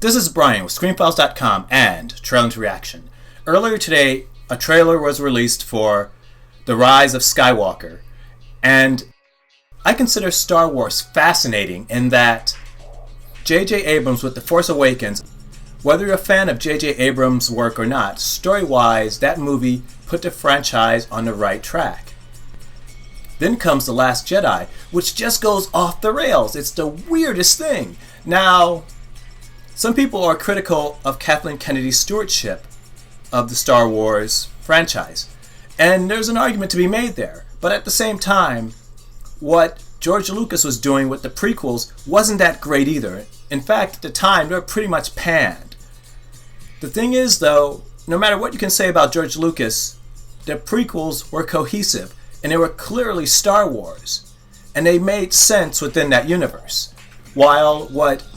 This is Brian with ScreenFiles.com and Trailer to Reaction. Earlier today, a trailer was released for The Rise of Skywalker, and I consider Star Wars fascinating in that J.J. Abrams with The Force Awakens, whether you're a fan of J.J. Abrams' work or not, story-wise, that movie put the franchise on the right track. Then comes The Last Jedi, which just goes off the rails. It's the weirdest thing. Now, some people are critical of Kathleen Kennedy's stewardship of the Star Wars franchise, and there's an argument to be made there. But at the same time, what George Lucas was doing with the prequels wasn't that great either. In fact, at the time, they were pretty much panned. The thing is, though, no matter what you can say about George Lucas, the prequels were cohesive, and they were clearly Star Wars, and they made sense within that universe. While what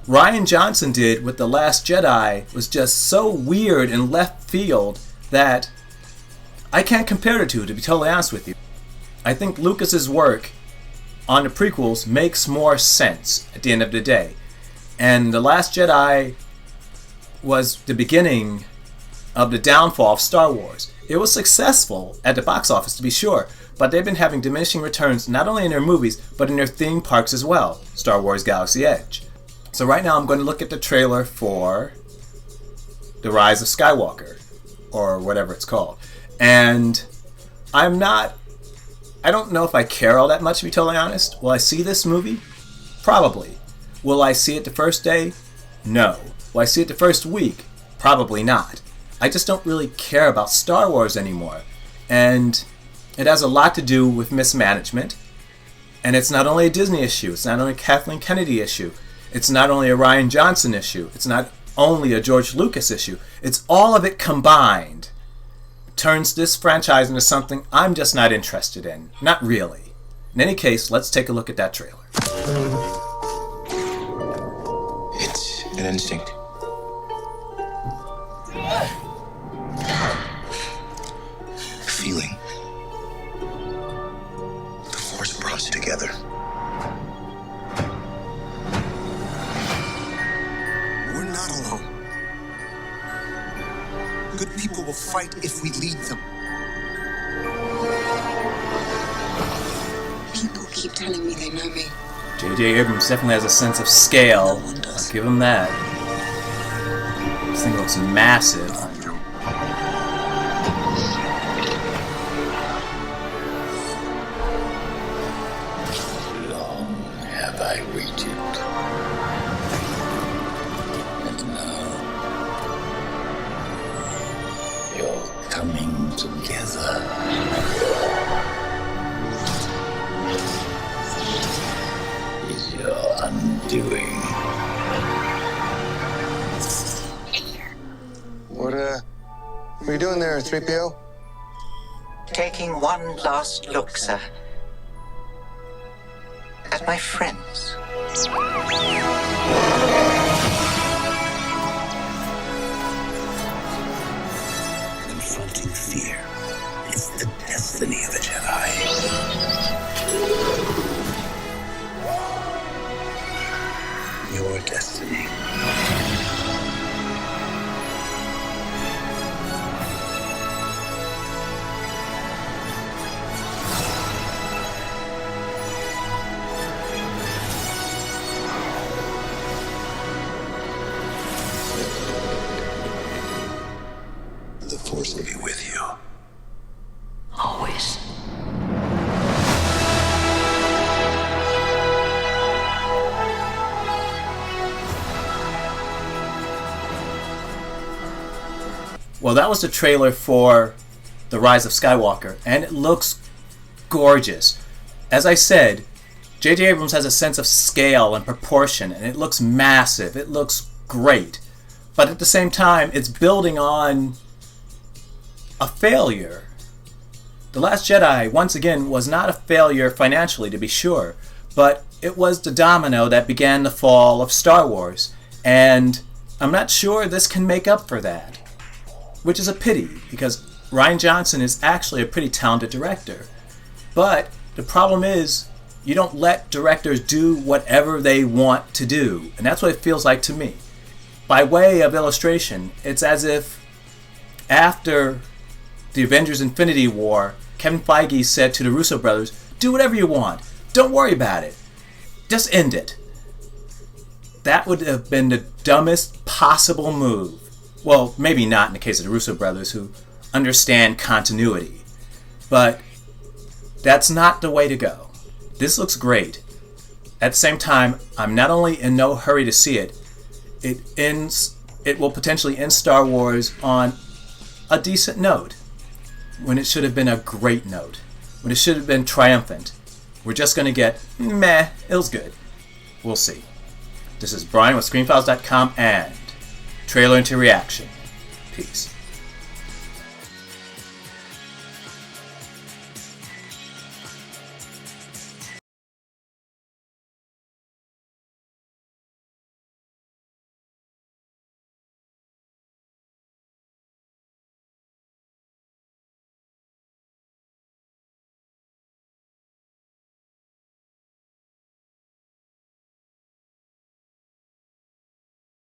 Rian Johnson did with The Last Jedi was just so weird and left field that I can't compare the two, to be totally honest with you. I think Lucas's work on the prequels makes more sense at the end of the day. And The Last Jedi was the beginning of the downfall of Star Wars. It was successful at the box office, to be sure, but they've been having diminishing returns not only in their movies, but in their theme parks as well. Star Wars Galaxy Edge. So right now I'm going to look at the trailer for The Rise of Skywalker, or whatever it's called. And I don't know if I care all that much, to be totally honest. Will I see this movie? Probably. Will I see it the first day? No. Will I see it the first week? Probably not. I just don't really care about Star Wars anymore. And it has a lot to do with mismanagement. And it's not only a Disney issue. It's not only a Kathleen Kennedy issue. It's not only a Rian Johnson issue. It's not only a George Lucas issue. It's all of it combined. Turns this franchise into something I'm just not interested in. Not really. In any case, let's take a look at that trailer. It's an instinct. Feeling. The Force brought us together. We're not alone. Good people will fight if we lead them. People keep telling me they know me. J.J. Abrams definitely has a sense of scale. No one does. I'll give him that. This thing looks massive. Long have I waited. And now you're coming together. Is your undoing. What are you doing there, 3PO? Taking one last look, sir, at my friends. Confronting fear is the destiny of a Jedi. Your destiny. The Force will be with you. Always. Well, that was the trailer for The Rise of Skywalker, and it looks gorgeous. As I said, J.J. Abrams has a sense of scale and proportion, and it looks massive. It looks great. But at the same time, it's building on a failure. The Last Jedi, once again, was not a failure financially, to be sure, but it was the domino that began the fall of Star Wars, and I'm not sure this can make up for that, which is a pity, because Rian Johnson is actually a pretty talented director. But the problem is, you don't let directors do whatever they want to do, and that's what it feels like to me. by way of illustration, it's as if after the Avengers Infinity War, Kevin Feige said to the Russo brothers, do whatever you want. Don't worry about it. Just end it. That would have been the dumbest possible move. Well, maybe not in the case of the Russo brothers, who understand continuity. But that's not the way to go. This looks great. At the same time, I'm not only in no hurry to see it, it will potentially end Star Wars on a decent note, when it should have been a great note, when it should have been triumphant. We're just going to get, meh, it was good. We'll see. This is Brian with ScreenFiles.com and Trailer into Reaction. Peace.